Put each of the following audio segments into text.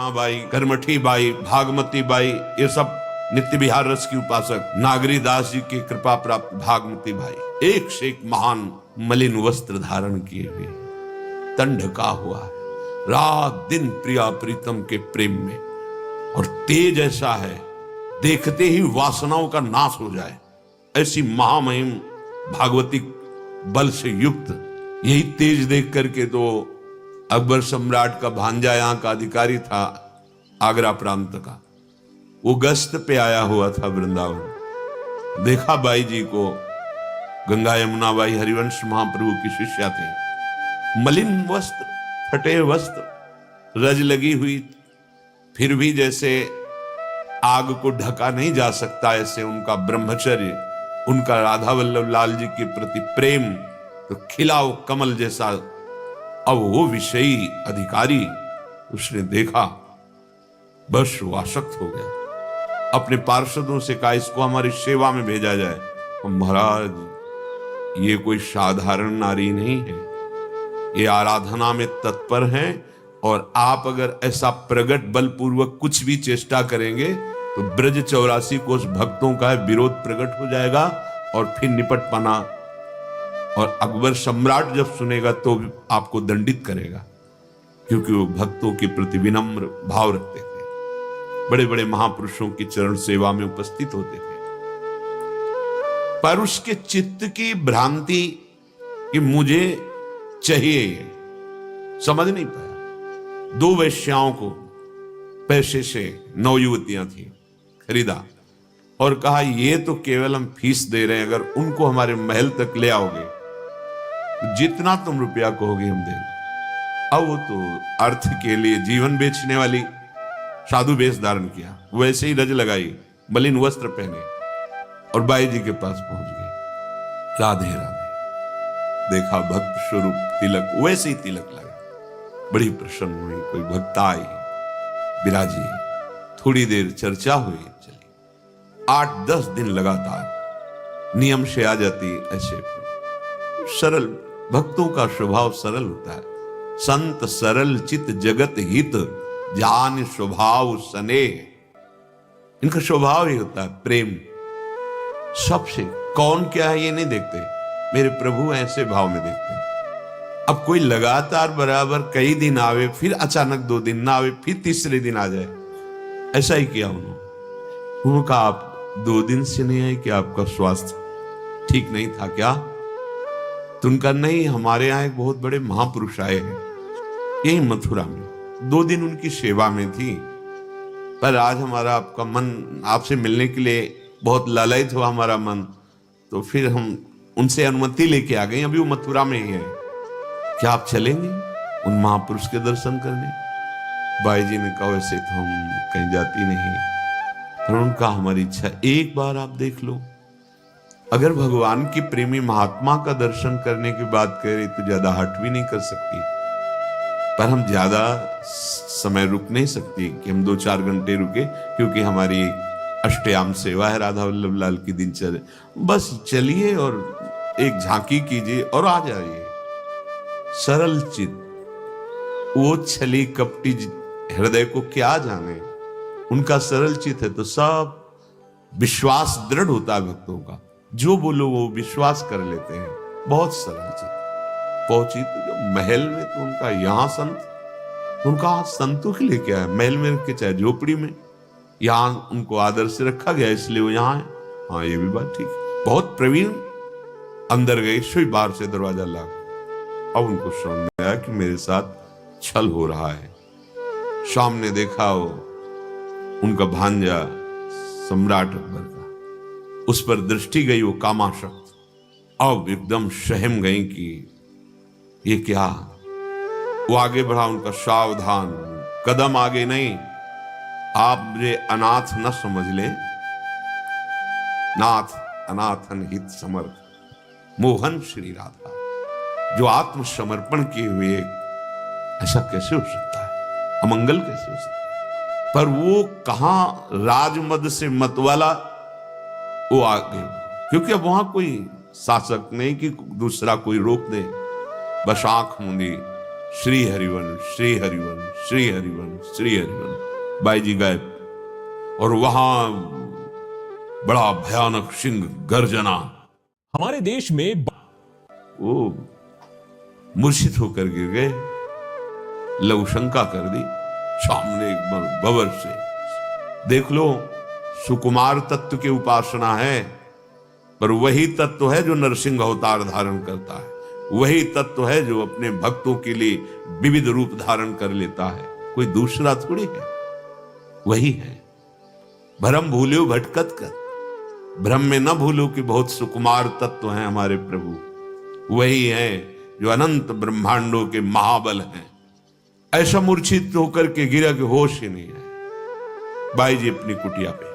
Ramabai, करमठी by, Bhagmati by, ये सब नित्य विहार रस की उपासक नागरी दास जी की कृपा प्राप्त भागमती भाई एक से एक महान मलिन वस्त्र धारण किए हुए, तन ढका हुआ है, रात दिन प्रिया प्रीतम के प्रेम में, और तेज ऐसा है देखते ही वासनाओं का नाश हो जाए, ऐसी महामहिम भागवती बल से युक्त। यही तेज देख करके तो अकबर सम्राट का भांजा यहां का अधिकारी था, आगरा प्रांत का, वो गश्त पे आया हुआ था वृंदावन। देखा बाई जी को, गंगा यमुना बाई हरिवंश महाप्रभु की शिष्या थी, मलिन वस्त्र, फटे वस्त्र, रज लगी हुई, फिर भी जैसे आग को ढका नहीं जा सकता ऐसे उनका ब्रह्मचर्य, उनका राधा वल्लभ लाल जी के प्रति प्रेम तो खिला वो कमल जैसा। अब वो विषयी अधिकारी उसने देखा, बस वो आसक्त हो गया, अपने पार्षदों से कहा इसको हमारी सेवा में भेजा जाए। और महाराज ये कोई साधारण नारी नहीं है, ये आराधना में तत्पर है, और आप अगर ऐसा प्रगट बलपूर्वक कुछ भी चेष्टा करेंगे तो ब्रज 84 कोस भक्तों का विरोध प्रकट हो जाएगा और फिर निपट पाना, और अकबर सम्राट जब सुनेगा तो आपको दंडित करेगा, क्योंकि वो भक्तों के प्रति विनम्र भाव रखते थे, बड़े बड़े महापुरुषों की चरण सेवा में उपस्थित होते थे। पर उसके चित्त की भ्रांति कि मुझे चाहिए ये समझ नहीं पाया। 2 वेश्याओं को पैसे से 9 युवतियां थी खरीदा और कहा ये तो केवल हम फीस दे रहे हैं, अगर उनको हमारे महल तक ले आओगे तो जितना तुम रुपया कहोगे हम देंगे। अब वो तो अर्थ के लिए जीवन बेचने वाली साधु वेश धारण किया, वैसे ही रज लगाई, मलिन वस्त्र पहने और बाई जी के पास पहुंच गई। राधे राधे, देखा भक्त स्वरूप तिलक, वैसे ही तिलक लगा, बड़ी प्रसन्न हुई। कोई भक्ता आई, विराजी, थोड़ी देर चर्चा हुई, चली 8-10 दिन लगातार नियम से आ जाती। ऐसे सरल भक्तों का स्वभाव सरल होता है, संत सरल चित जगत हित जान स्वभाव स्नेह, इनका स्वभाव ही होता है प्रेम सबसे। कौन क्या है ये नहीं देखते, मेरे प्रभु ऐसे भाव में देखते हैं। अब कोई लगातार बराबर कई दिन आवे, फिर अचानक 2 दिन ना आवे, फिर तीसरे दिन आ जाए, ऐसा ही किया उन्होंने कहा आप 2 दिन से नहीं आए कि आपका स्वास्थ्य ठीक नहीं था क्या? तो उनका नहीं, हमारे यहाँ एक बहुत बड़े महापुरुष आए हैं यही मथुरा में, 2 दिन उनकी सेवा में थी, पर आज हमारा आपका मन, आपसे मिलने के लिए बहुत लालयित हुआ हमारा मन, तो फिर हम उनसे अनुमति लेके आ गए, अभी वो मथुरा में ही है, क्या आप चलेंगे उन महापुरुष के दर्शन करने? बाई जी ने कहा वैसे तो हम कहीं जाती नहीं, पर उनका हमारी इच्छा एक बार आप देख लो। अगर भगवान की प्रेमी महात्मा का दर्शन करने की बात करें तो ज्यादा हट भी नहीं कर सकती, पर हम ज्यादा समय रुक नहीं सकती कि हम 2-4 घंटे रुके, क्योंकि हमारी अष्टयाम सेवा है राधा वल्लभ लाल की दिनचर्या। बस चलिए और एक झांकी कीजिए और आ जाइए। सरल चित, वो छली कपटी हृदय को क्या जाने, उनका सरल चित है तो सब विश्वास दृढ़ होता है भक्तों का, जो बोलो वो विश्वास कर लेते हैं, बहुत सरल चित। पहुंची तो जो महल में, तो उनका यहाँ संत, उनका संतों के लिए क्या है, महल में रखे चाहे झोपड़ी में, यहाँ उनको आदर से रखा गया इसलिए वो यहाँ है। हाँ ये भी बात ठीक है, बहुत प्रवीण। अंदर गए, सुई बार से दरवाजा लगा, अब उनको समझ में आया कि मेरे साथ छल हो रहा है। सामने देखा वो उनका भांजा सम्राट अकबर का, उस पर दृष्टि गई वो कामाशक्त, अब एकदम सहम गई कि ये क्या। वो आगे बढ़ा, उनका सावधान, कदम आगे नहीं, आप मुझे अनाथ न समझ ले, नाथ अनाथन हित समर्थ मोहन श्री राधा, जो आत्मसमर्पण किए हुए, ऐसा कैसे हो सकता है, अमंगल कैसे हो सकता है? पर वो कहां राजमद से मतवाला वो आ गए, क्योंकि अब वहां कोई शासक नहीं कि दूसरा कोई रोक दे, बस आंख मूंदी, श्री हरिवंश श्री हरिवंश श्री हरिवंश श्री हरिवंश। बाई जी गए और वहां बड़ा भयानक सिंह गर्जना। हमारे देश में वो मूर्छित होकर गिर गए, लघुशंका कर दी। सामने एक बबर से, देख लो सुकुमार तत्व की उपासना है, पर वही तत्व है जो नरसिंह अवतार धारण करता है, वही तत्व है जो अपने भक्तों के लिए विविध रूप धारण कर लेता है, कोई दूसरा थोड़ी है, वही है। भ्रम भूल्यो भटकत कर, भ्रम में न भूलो कि बहुत सुकुमार तत्व हैं हमारे प्रभु, वही है जो अनंत ब्रह्मांडों के महाबल हैं। ऐसा मूर्छित होकर के गिरा कि होश ही नहीं है। बाई जी अपनी कुटिया पे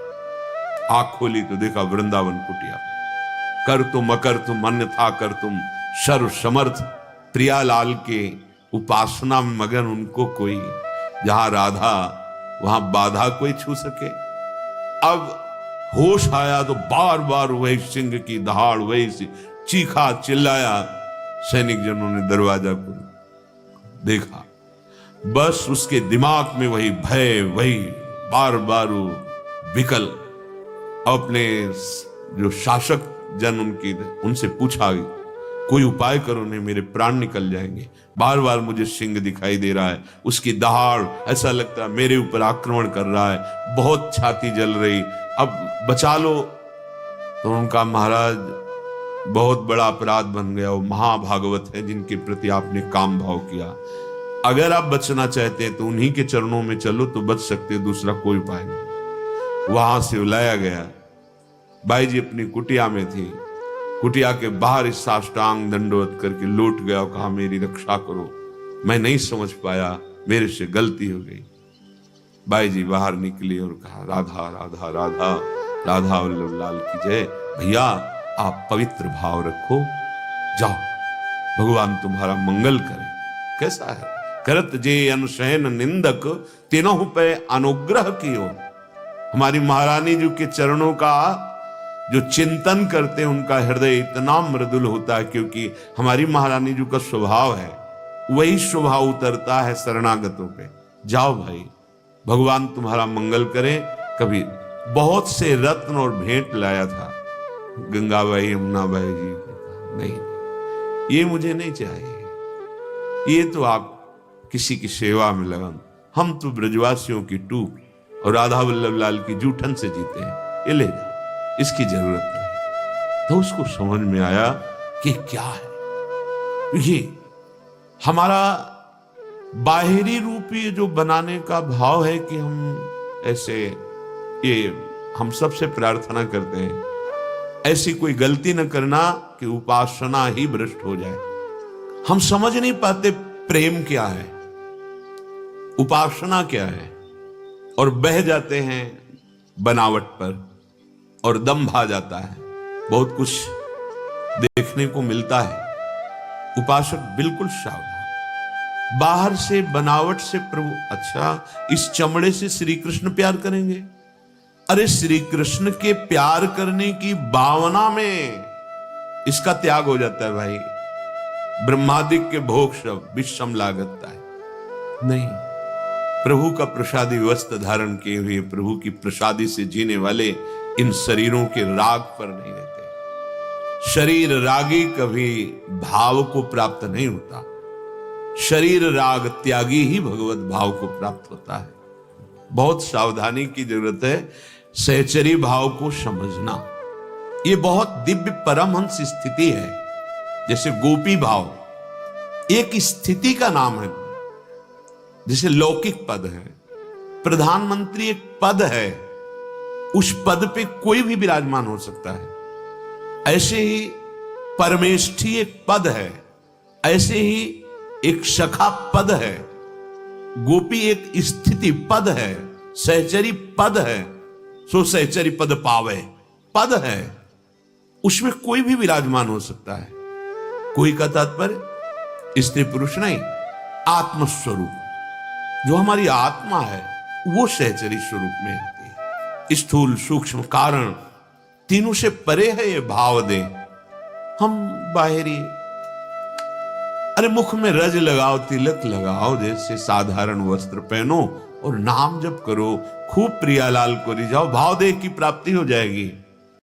आंख खोली तो देखा वृंदावन कुटिया पे, कर तुम अकर तुम अन्यथा कर तुम सर्व समर्थ प्रियालाल के उपासना में मगन उनको कोई, जहां राधा वहां बाधा कोई छू सके। अब होश आया तो बार बार वही सिंह की दहाड़, वही सी चीखा चिल्लाया। सैनिक जनों ने दरवाजा को देखा, बस उसके दिमाग में वही भय, वही बार बार विकल। अपने जो शासक जन उनसे पूछा, कोई उपाय करो, नहीं मेरे प्राण निकल जाएंगे, बार बार मुझे सिंह दिखाई दे रहा है, उसकी दहाड़ ऐसा लगता है मेरे ऊपर आक्रमण कर रहा है, बहुत छाती जल रही, अब बचा लो। तो उनका महाराज बहुत बड़ा अपराध बन गया, वो महाभागवत है जिनके प्रति आपने काम भाव किया, अगर आप बचना चाहते हैं तो उन्हीं के चरणों में चलो तो बच सकते, दूसरा कोई उपाय नहीं। वहां से बुलाया गया। बाई जी अपनी कुटिया में थी, कुटिया के बाहर इस साष्टांग दंडवत करके लौट गया और कहा मेरी रक्षा करो, मैं नहीं समझ पाया, मेरे से गलती हो गई। बाई जी बाहर निकली और कहा राधा राधा राधा राधा वल्लभ लाल की जय। भैया आप पवित्र भाव रखो, जाओ भगवान तुम्हारा मंगल करे। कैसा है, करत जे अनुशयन निंदक तीनों पे अनुग्रह कियो। हमारी महारानी जी के चरणों का जो चिंतन करते हैं उनका हृदय इतना मृदुल होता है, क्योंकि हमारी महारानी जी का स्वभाव है, वही स्वभाव उतरता है शरणागतों पे। जाओ भाई भगवान तुम्हारा मंगल करे। कभी बहुत से रत्न और भेंट लाया था, गंगाबाई यमुनाबाई जी, नहीं ये मुझे नहीं चाहिए, ये तो आप किसी की सेवा में लगन, हम तो ब्रजवासियों की टूक और राधा वल्लभ लाल की जूठन से जीते हैं, ये ले जाओ, इसकी जरूरत नहीं। तो उसको समझ में आया कि क्या है ये हमारा बाहरी रूपी जो बनाने का भाव है कि हम ऐसे, ये हम सबसे प्रार्थना करते हैं ऐसी कोई गलती न करना कि उपासना ही भ्रष्ट हो जाए। हम समझ नहीं पाते प्रेम क्या है, उपासना क्या है, और बह जाते हैं बनावट पर और दम भा जाता है। बहुत कुछ देखने को मिलता है। उपासक बिल्कुल सावधान, बाहर से बनावट से प्रभु, अच्छा इस चमड़े से श्री कृष्ण प्यार करेंगे, अरे श्री कृष्ण के प्यार करने की भावना में इसका त्याग हो जाता है भाई। ब्रह्मादिक के भोग सब विषम लागता है नहीं, प्रभु का प्रसादी वस्त्र धारण किए हुए प्रभु की प्रसादी से जीने वाले इन शरीरों के राग पर नहीं रहते। शरीर रागी कभी भाव को प्राप्त नहीं होता, शरीर राग त्यागी ही भगवत भाव को प्राप्त होता है। बहुत सावधानी की जरूरत है सहचरी भाव को समझना। ये बहुत दिव्य परमहंस स्थिति है, जैसे गोपी भाव एक स्थिति का नाम है, जैसे लौकिक पद है, प्रधानमंत्री एक पद है, उस पद पे कोई भी विराजमान हो सकता है। ऐसे ही परमेष्ठी एक पद है, ऐसे ही एक सखा पद है, गोपी एक स्थिति पद है, सहचरी पद है, सो सहचरी पद पावे पद है, उसमें कोई भी विराजमान हो सकता है। कोई का तात्पर्य स्त्री पुरुष नहीं, आत्मस्वरूप जो हमारी आत्मा है वो सहचरी स्वरूप में होती है। स्थूल सूक्ष्म कारण तीनों से परे है ये भाव दे। हम बाहरी, अरे मुख में रज लगाओ, तिलक लगाओ, जैसे साधारण वस्त्र पहनो, और नाम जप करो, खूब प्रियालाल को रिझाओ, भाव देह की प्राप्ति हो जाएगी।